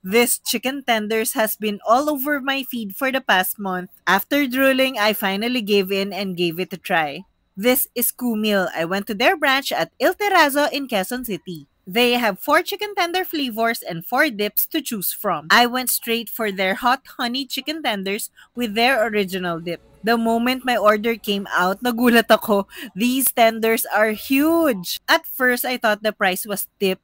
This chicken tenders has been all over my feed for the past month. After drooling, I finally gave in and gave it a try. This is Kumil. I went to their branch at Il Terrazzo in Quezon City. They have 4 chicken tender flavors and 4 dips to choose from. I went straight for their hot honey chicken tenders with their original dip. The moment my order came out, nagulat ako. These tenders are huge. At first, I thought the price was tip,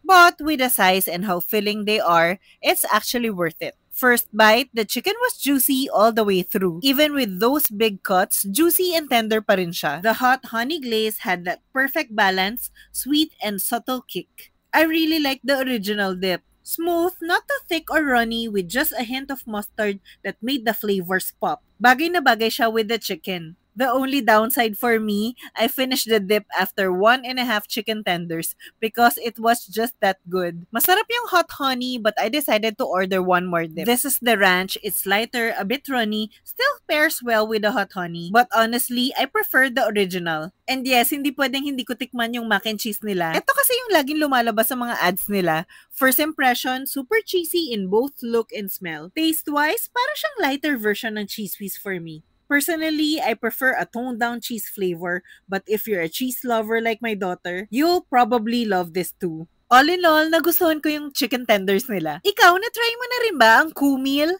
but with the size and how filling they are, it's actually worth it. First bite, the chicken was juicy all the way through. Even with those big cuts, juicy and tender pa rin siya. The hot honey glaze had that perfect balance, sweet and subtle kick. I really like the original dip. Smooth, not too thick or runny, with just a hint of mustard that made the flavors pop. Bagay na bagay siya with the chicken. The only downside for me, I finished the dip after 1.5 chicken tenders because it was just that good. Masarap yung hot honey, but I decided to order one more dip. This is the ranch. It's lighter, a bit runny, still pairs well with the hot honey. But honestly, I prefer the original. And yes, hindi pwedeng hindi ko tikman yung mac and cheese nila. Ito kasi yung laging lumalabas sa mga ads nila. First impression, super cheesy in both look and smell. Taste-wise, para siyang lighter version ng cheese whiz for me. Personally, I prefer a toned-down cheese flavor, but if you're a cheese lover like my daughter, you'll probably love this too. All in all, nagustuhan ko yung chicken tenders nila. Ikaw, na-try mo na rin ba ang Kumil?